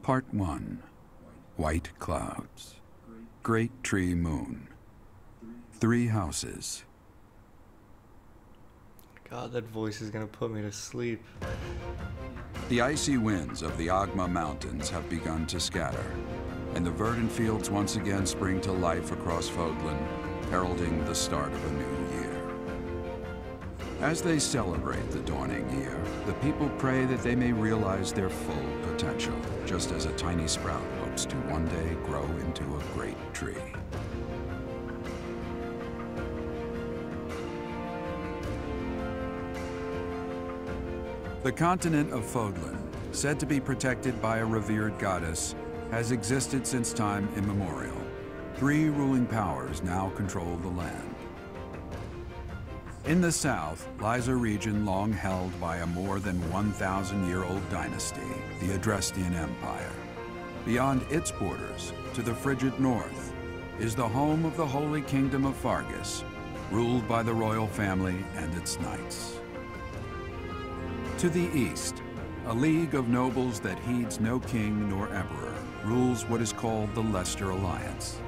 Part 1. White clouds. Great tree moon. 3 houses. God, that voice is gonna put me to sleep. The icy winds of the Agma Mountains have begun to scatter, and the verdant fields once again spring to life across Fodlan, heralding the start of a new year. As they celebrate the dawning year, the people pray that they may realize their full potential, just as a tiny sprout hopes to one day grow into a great tree. The continent of Fodlan, said to be protected by a revered goddess, has existed since time immemorial. 3 ruling powers now control the land. In the south lies a region long held by a more than 1,000-year-old dynasty, the Adrestian Empire. Beyond its borders, to the frigid north, is the home of the Holy Kingdom of Fargus, ruled by the royal family and its knights. To the east, a league of nobles that heeds no king nor emperor rules what is called the Leicester Alliance.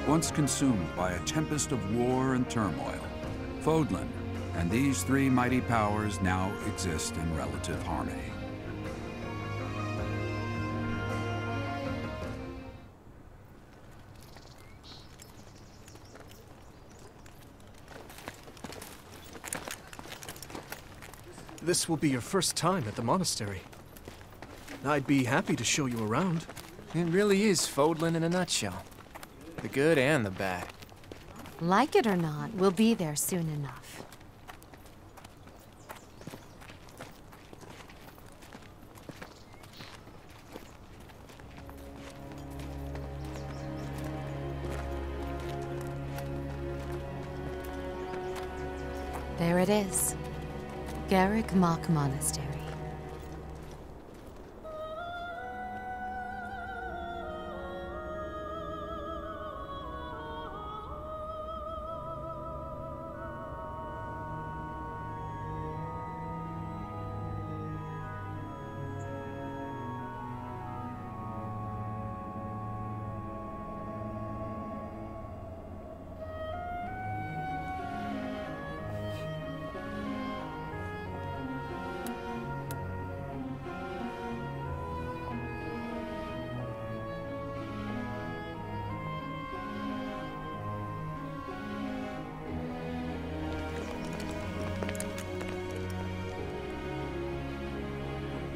Once consumed by a tempest of war and turmoil, Fodlan and these 3 mighty powers now exist in relative harmony. This will be your first time at the monastery. I'd be happy to show you around. It really is Fodlan in a nutshell. The good and the bad. Like it or not, we'll be there soon enough. There it is. Garrick Mock Monastery.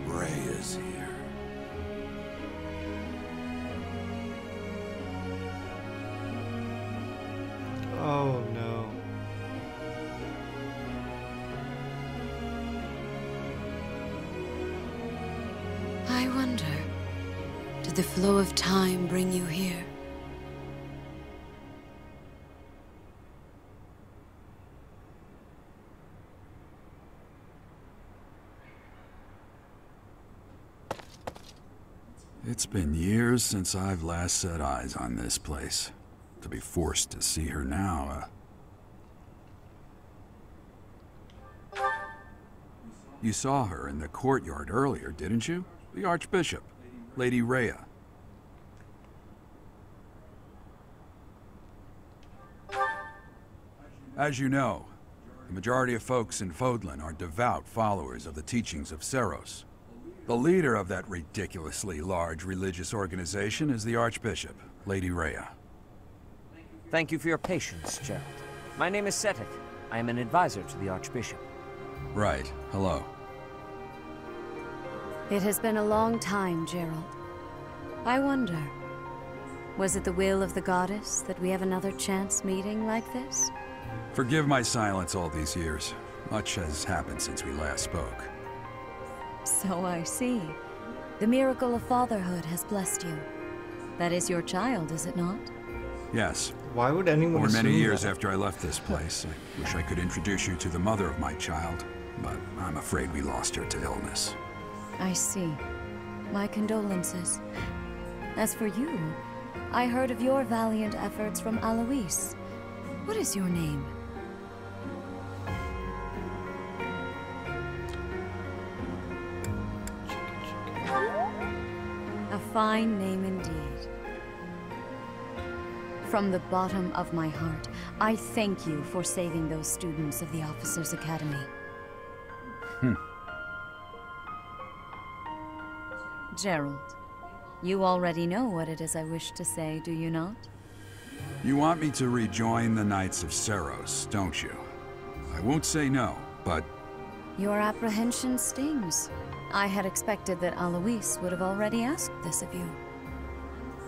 Rhea's here. Oh no. I wonder, did the flow of time bring you here? It's been years since I've last set eyes on this place. To be forced to see her now, You saw her in the courtyard earlier, didn't you? The Archbishop, Lady Rhea. As you know, the majority of folks in Fodlan are devout followers of the teachings of Seros. The leader of that ridiculously large religious organization is the Archbishop, Lady Rhea. Thank you for your patience, Gerald. My name is Setik. I am an advisor to the Archbishop. Right. Hello. It has been a long time, Gerald. I wonder, was it the will of the goddess that we have another chance meeting like this? Forgive my silence all these years. Much has happened since we last spoke. So I see. The miracle of fatherhood has blessed you. That is your child, is it not? Yes. Why would anyone For many assume years that? after I left this place, I wish I could introduce you to the mother of my child, but I'm afraid we lost her to illness. I see. My condolences. As for you, I heard of your valiant efforts from Alois. What is your name? fine name indeed. From the bottom of my heart, I thank you for saving those students of the Officers' Academy. Gerald, you already know what it is I wish to say, do you not? You want me to rejoin the Knights of Seiros, don't you? I won't say no, but... Your apprehension stings. I had expected that Alois would have already asked this of you.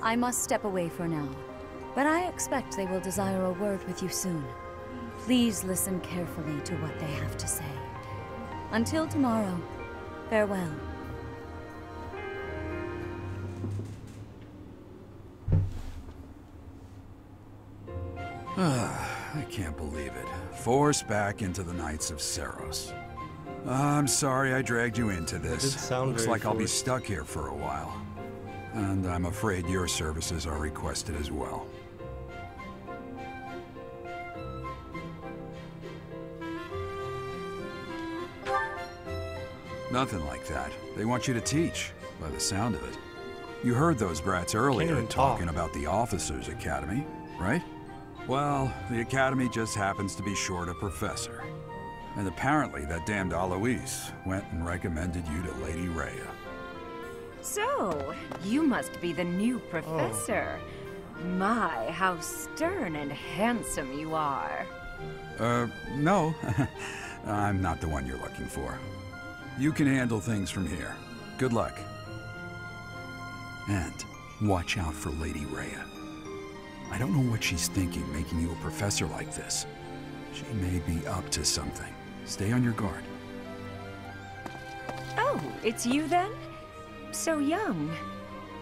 I must step away for now, but I expect they will desire a word with you soon. Please listen carefully to what they have to say. Until tomorrow, farewell. I can't believe it. Forced back into the Knights of Seiros. I'm sorry I dragged you into this. That did sound Looks very like I'll be forced. stuck here for a while. And I'm afraid your services are requested as well. Nothing like that. They want you to teach, by the sound of it. You heard those brats earlier even talk. talking about the Officers' Academy, right? Well, the Academy just happens to be short a professor. And apparently that damned Alois went and recommended you to Lady Rhea. So, you must be the new professor. My, how stern and handsome you are. No. I'm not the one you're looking for. You can handle things from here. Good luck. And watch out for Lady Rhea. I don't know what she's thinking making you a professor like this. She may be up to something. Stay on your guard. Oh, it's you then? So young.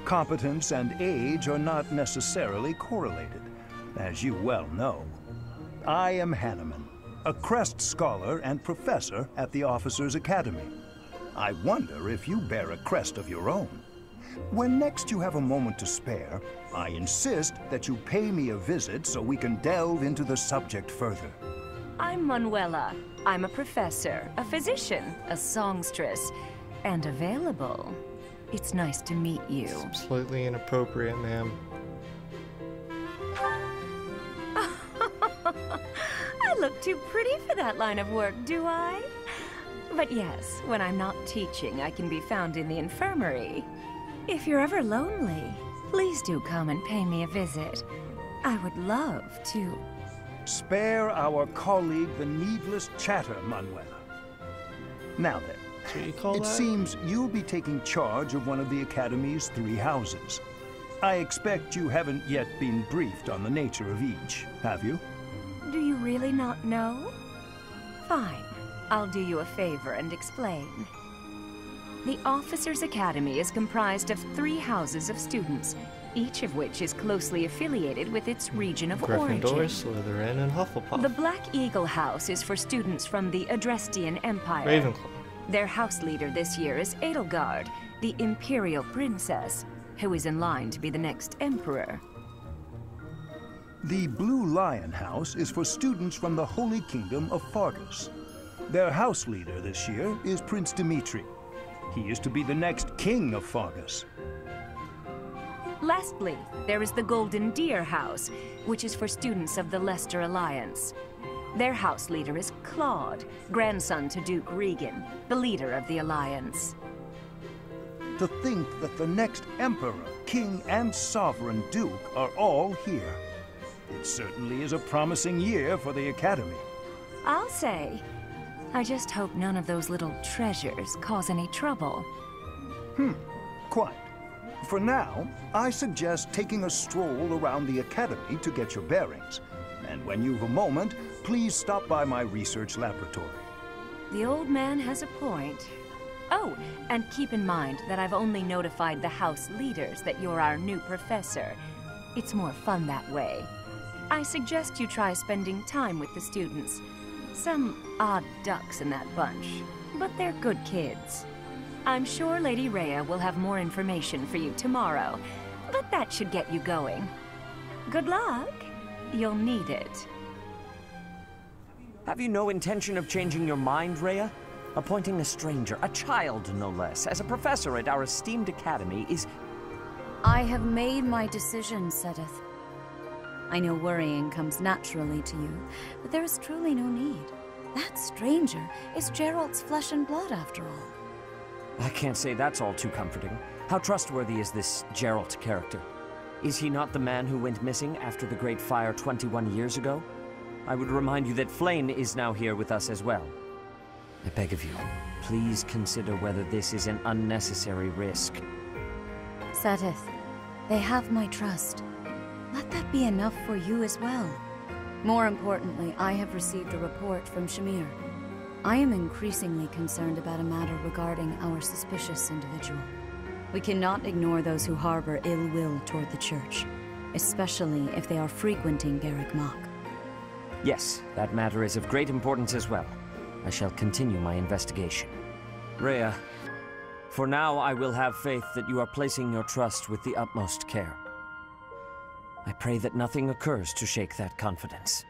Competence and age are not necessarily correlated, as you well know. I am Hanneman, a Crest Scholar and Professor at the Officers' Academy. I wonder if you bear a crest of your own. When next you have a moment to spare, I insist that you pay me a visit so we can delve into the subject further. I'm Manuela. I'm a professor, a physician, a songstress, and available. It's nice to meet you. Slightly inappropriate, ma'am. I look too pretty for that line of work, do I? But yes, when I'm not teaching, I can be found in the infirmary. If you're ever lonely, please do come and pay me a visit. I would love to. Spare our colleague the needless chatter, Manuela. Now then, That's what you call it that? seems you'll be taking charge of one of the Academy's 3 houses. I expect you haven't yet been briefed on the nature of each, have you? Do you really not know? Fine. I'll do you a favor and explain. The Officers' Academy is comprised of 3 houses of students, each of which is closely affiliated with its region of Gryffindor, origin. Slytherin, and Hufflepuff. The Black Eagle House is for students from the Adrestian Empire. Ravenclaw. Their house leader this year is Edelgard, the Imperial Princess, who is in line to be the next Emperor. The Blue Lion House is for students from the Holy Kingdom of Fargus. Their house leader this year is Prince Dimitri. He is to be the next king of Fargus. Lastly, there is the Golden Deer House, which is for students of the Leicester Alliance. Their house leader is Claude, grandson to Duke Regan, the leader of the Alliance. To think that the next Emperor, King, and Sovereign Duke are all here. It certainly is a promising year for the Academy. I'll say, I just hope none of those little treasures cause any trouble. Quite. For now, I suggest taking a stroll around the Academy to get your bearings. And when you've a moment, please stop by my research laboratory. The old man has a point. Oh, and keep in mind that I've only notified the house leaders that you're our new professor. It's more fun that way. I suggest you try spending time with the students. Some odd ducks in that bunch, but they're good kids. I'm sure Lady Rhea will have more information for you tomorrow, but that should get you going. Good luck. You'll need it. Have you no intention of changing your mind, Rhea? Appointing a stranger, a child no less, as a professor at our esteemed academy is... I have made my decision, Sedith. I know worrying comes naturally to you, but there is truly no need. That stranger is Geralt's flesh and blood, after all. I can't say that's all too comforting. How trustworthy is this Geralt character? Is he not the man who went missing after the Great Fire 21 years ago? I would remind you that Flayn is now here with us as well. I beg of you, please consider whether this is an unnecessary risk. Sedith, they have my trust. Let that be enough for you as well. More importantly, I have received a report from Shamir. I am increasingly concerned about a matter regarding our suspicious individual. We cannot ignore those who harbor ill will toward the Church, especially if they are frequenting Garreg Mach. Yes, that matter is of great importance as well. I shall continue my investigation. Rhea, for now I will have faith that you are placing your trust with the utmost care. I pray that nothing occurs to shake that confidence.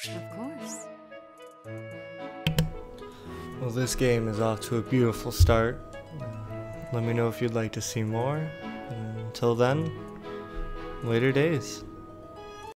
Of course. Well, this game is off to a beautiful start. Let me know if you'd like to see more. And until then, later days.